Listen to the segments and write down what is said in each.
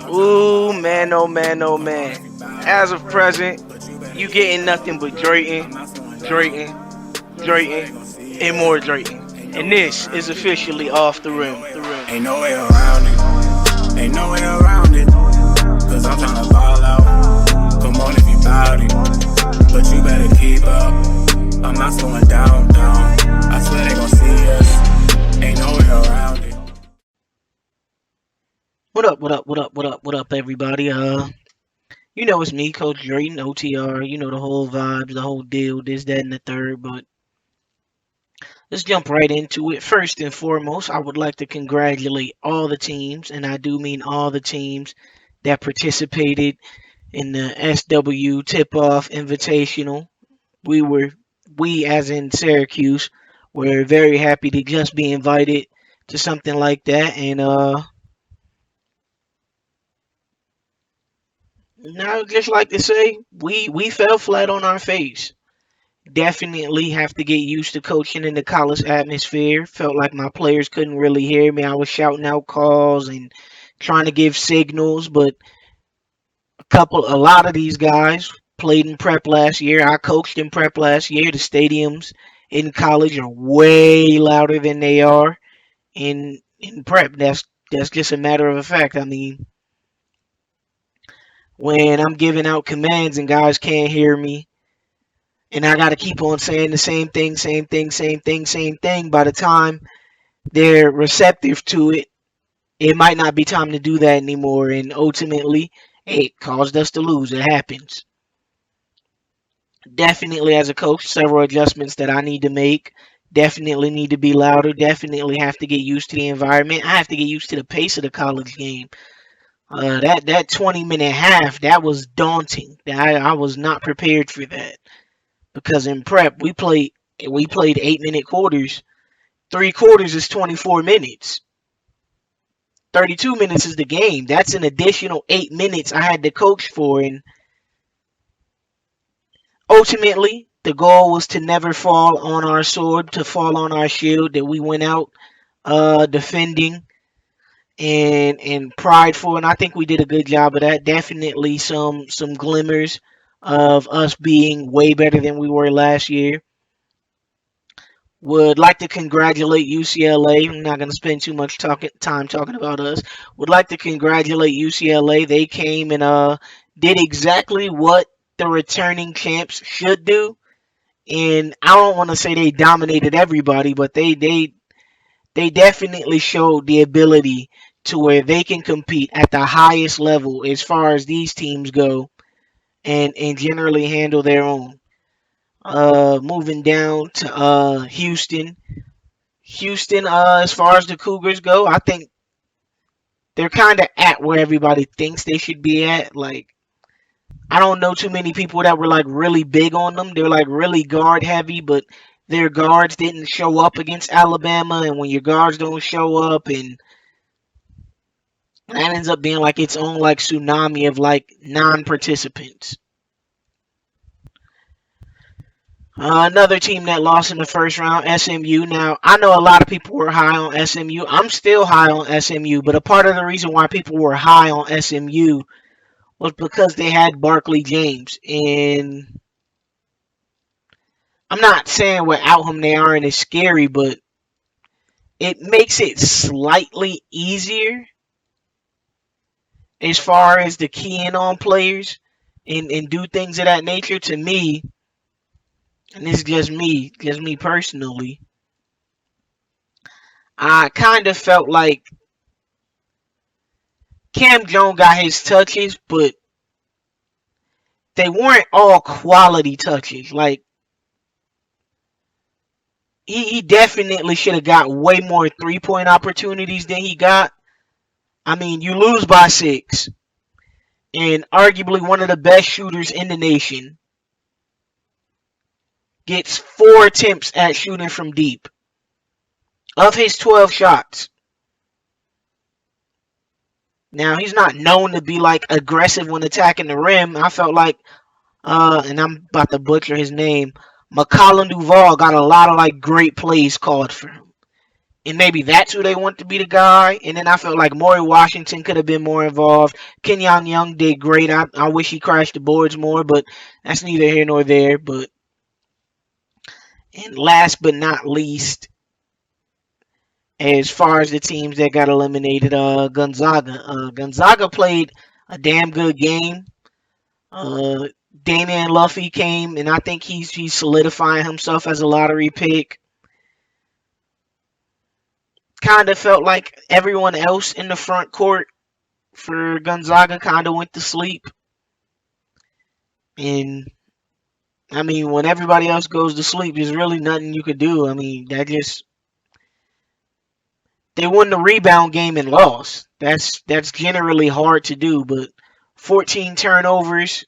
Ooh, man, oh man, oh man. As of present, you getting nothing but Drayton, Drayton, Drayton, and more Drayton. And this is officially off the rim. The rim. Ain't no way around it. Ain't no way around it. Cause I'm tryna ball out. Come on if you bout it. But you better keep up. I'm not slowing down. I swear they gon' see us. Ain't no way around it. What up, everybody? You know it's me, Coach Drayton, OTR. You know the whole vibes, the whole deal, this, that, and the third. But let's jump right into it. First and foremost, I would like to congratulate all the teams, and I do mean all the teams that participated in the SWU Tip-Off Invitational. We as in Syracuse, were very happy to just be invited to something like that, and now I'd just like to say we fell flat on our face. Definitely have to get used to coaching in the college atmosphere. Felt like my players couldn't really hear me. I was shouting out calls and trying to give signals, but a lot of these guys played in prep last year. I coached in prep last year. The stadiums in college are way louder than they are in prep. That's just a matter of a fact. I mean, when I'm giving out commands and guys can't hear me, and I got to keep on saying the same thing, same thing, same thing, same thing. By the time they're receptive to it, it might not be time to do that anymore. And ultimately, it caused us to lose. It happens. Definitely, as a coach, several adjustments that I need to make. Definitely need to be louder. Definitely have to get used to the environment. I have to get used to the pace of the college game. That 20-minute half, that was daunting. I was not prepared for that. Because in prep we played 8-minute quarters. 3 quarters is 24 minutes. 32 minutes is the game. That's an additional 8 minutes I had to coach for, and ultimately the goal was to never fall on our sword, to fall on our shield, that we went out defending and prideful, and I think we did a good job of that. Definitely some glimmers of us being way better than we were last year. Would like to congratulate UCLA. I'm not going to spend too much time talking about us. Would like to congratulate UCLA. They came and did exactly what the returning champs should do. And I don't want to say they dominated everybody, but they definitely showed the ability to where they can compete at the highest level as far as these teams go, and generally handle their own. Moving down to Houston. Houston, as far as the Cougars go, I think they're kind of at where everybody thinks they should be at. Like, I don't know too many people that were like really big on them. They're like really guard heavy, but their guards didn't show up against Alabama. And when your guards don't show up, and that ends up being like its own like tsunami of like non-participants. Another team that lost in the first round, SMU. Now, I know a lot of people were high on SMU. I'm still high on SMU, but a part of the reason why people were high on SMU was because they had Barkley James. And I'm not saying without him they aren't as scary, but it makes it slightly easier as far as the key in on players and do things of that nature. To me, and this is just me personally, I kind of felt like Cam Jones got his touches, but they weren't all quality touches. Like, he definitely should have got way more 3-point opportunities than he got. I mean, you lose by 6, and arguably one of the best shooters in the nation gets 4 attempts at shooting from deep of his 12 shots. Now, he's not known to be like aggressive when attacking the rim. I felt like, and I'm about to butcher his name, McCollum Duval got a lot of like great plays called for him. and maybe that's who they want to be the guy. And then I felt like Maury Washington could have been more involved. Kenyon Young did great. I wish he crashed the boards more, but that's neither here nor there. But and last but not least, as far as the teams that got eliminated, Gonzaga. Gonzaga played a damn good game. Uh, Damian Luffy came, and I think he's solidifying himself as a lottery pick. Kind of felt like everyone else in the front court for Gonzaga kind of went to sleep. And I mean, when everybody else goes to sleep, there's really nothing you could do. I mean, that just they won the rebound game and lost. That's generally hard to do, but 14 turnovers.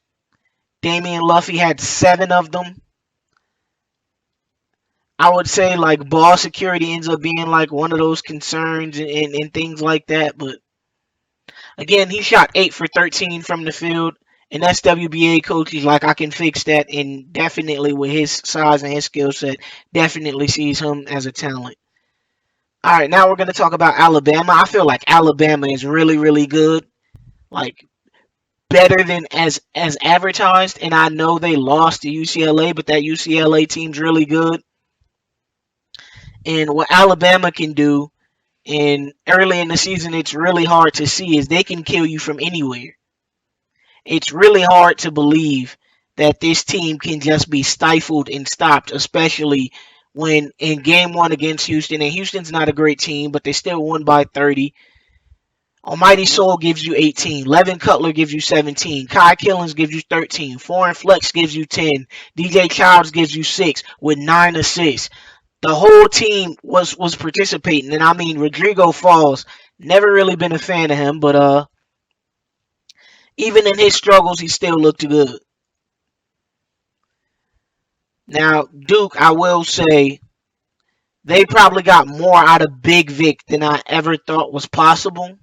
Damian Luffy had 7 of them. I would say like ball security ends up being like one of those concerns and things like that. But again, he shot 8 for 13 from the field. And SWBA coach is like, I can fix that. And definitely with his size and his skill set, definitely sees him as a talent. All right, now we're going to talk about Alabama. I feel like Alabama is really, really good. Like better than as advertised. And I know they lost to UCLA, but that UCLA team's really good. And what Alabama can do, and early in the season, it's really hard to see, is they can kill you from anywhere. It's really hard to believe that this team can just be stifled and stopped, especially when in game one against Houston. And Houston's not a great team, but they still won by 30. Almighty Soul gives you 18. Levin Cutler gives you 17. Kai Killens gives you 13. Foreign Flex gives you 10. DJ Childs gives you 6 with 9 assists. The whole team was participating, and I mean Rodrigo Falls. Never really been a fan of him, but even in his struggles, he still looked good. Now Duke, I will say, they probably got more out of Big Vic than I ever thought was possible.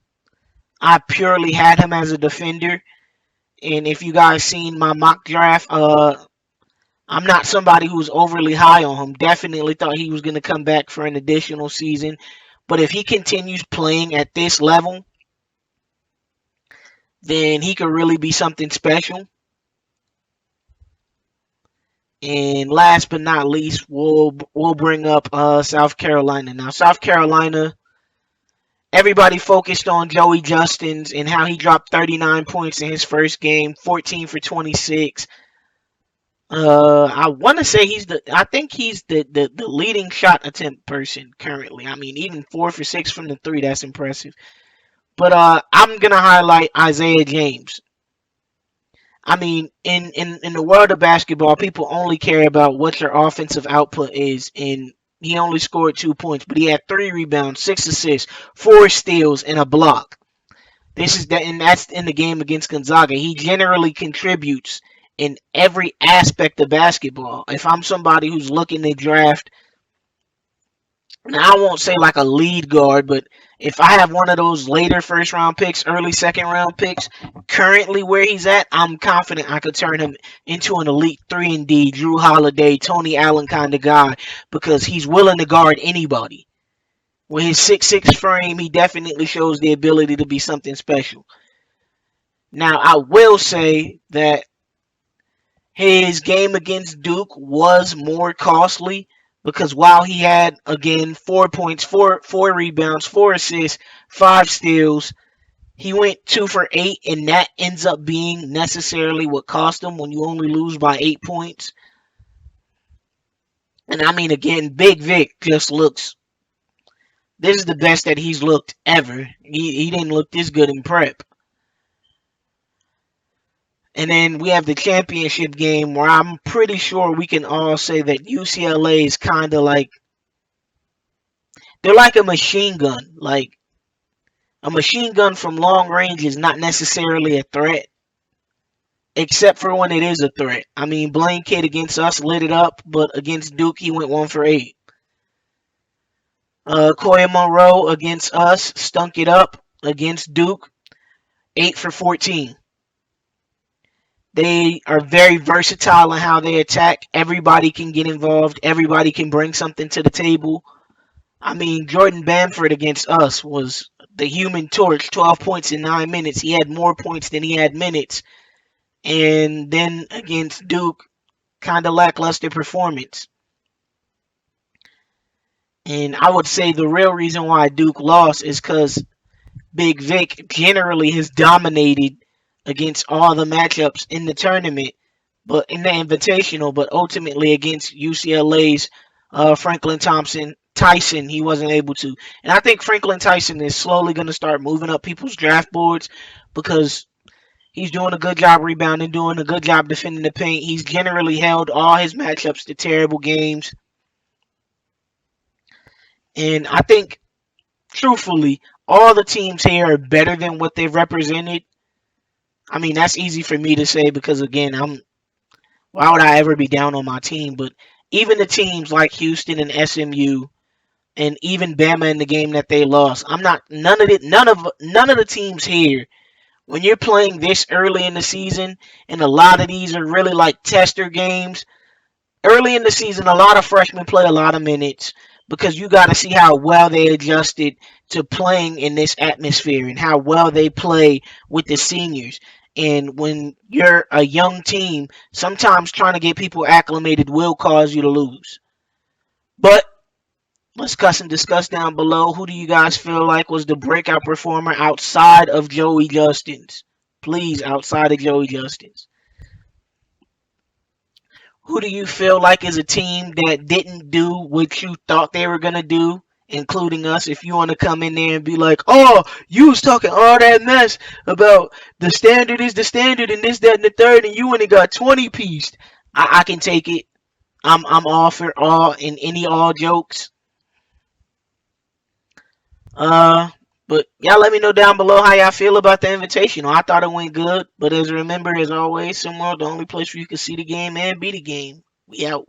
I purely had him as a defender, and if you guys seen my mock draft, I'm not somebody who's overly high on him. Definitely thought he was going to come back for an additional season. But if he continues playing at this level, then he could really be something special. And last but not least, we'll bring up South Carolina. Now, South Carolina, everybody focused on Joey Justins and how he dropped 39 points in his first game, 14 for 26. I want to say I think he's the leading shot attempt person currently. I mean, even 4 for 6 from the 3, that's impressive. But I'm going to highlight Isaiah James. I mean, in the world of basketball, people only care about what your offensive output is, and he only scored 2 points, but he had 3 rebounds, 6 assists, 4 steals, and a block. And that's in the game against Gonzaga. He generally contributes in every aspect of basketball. If I'm somebody who's looking to draft, now I won't say like a lead guard, but if I have one of those later first round picks, early second round picks, currently where he's at, I'm confident I could turn him into an elite 3 and D, Drew Holiday, Tony Allen kind of guy, because he's willing to guard anybody. With his 6'6 frame, he definitely shows the ability to be something special. Now, I will say that his game against Duke was more costly because while he had, again, 4 points, four rebounds, 4 assists, 5 steals, he went 2 for 8, and that ends up being necessarily what cost him when you only lose by 8 points. And I mean, again, Big Vic just looks, this is the best that he's looked ever. He didn't look this good in prep. And then we have the championship game where I'm pretty sure we can all say that UCLA is kind of like, they're like a machine gun. Like, a machine gun from long range is not necessarily a threat, except for when it is a threat. I mean, Blaine Kidd against us lit it up, but against Duke, he went 1 for 8. Koya Monroe against us stunk it up against Duke, 8 for 14. They are very versatile in how they attack. Everybody can get involved. Everybody can bring something to the table. I mean, Jordan Bamford against us was the human torch, 12 points in 9 minutes. He had more points than he had minutes. And then against Duke, kind of lackluster performance. And I would say the real reason why Duke lost is because Big Vic generally has dominated against all the matchups in the tournament, but in the invitational, but ultimately against UCLA's Franklin Tyson, he wasn't able to. And I think Franklin Tyson is slowly going to start moving up people's draft boards because he's doing a good job rebounding, doing a good job defending the paint. He's generally held all his matchups to terrible games. And I think, truthfully, all the teams here are better than what they've represented. I mean, that's easy for me to say because, again, why would I ever be down on my team? But even the teams like Houston and SMU and even Bama in the game that they lost, I'm not none of the teams here. When you're playing this early in the season, and a lot of these are really like tester games, early in the season, a lot of freshmen play a lot of minutes because you got to see how well they adjusted to playing in this atmosphere and how well they play with the seniors. And when you're a young team, sometimes trying to get people acclimated will cause you to lose. But let's discuss down below. Who do you guys feel like was the breakout performer outside of Joey Justins? Please, outside of Joey Justins. Who do you feel like is a team that didn't do what you thought they were gonna do, including us? If you want to come in there and be like, "Oh, you was talking all that mess about the standard is the standard and this, that, and the third, and you only got 20 pieced," I can take it. I'm all for all in any all jokes. Uh, but y'all let me know down below how y'all feel about the invitation. I thought it went good, but as always, SimWorld, the only place where you can see the game and be the game. We out.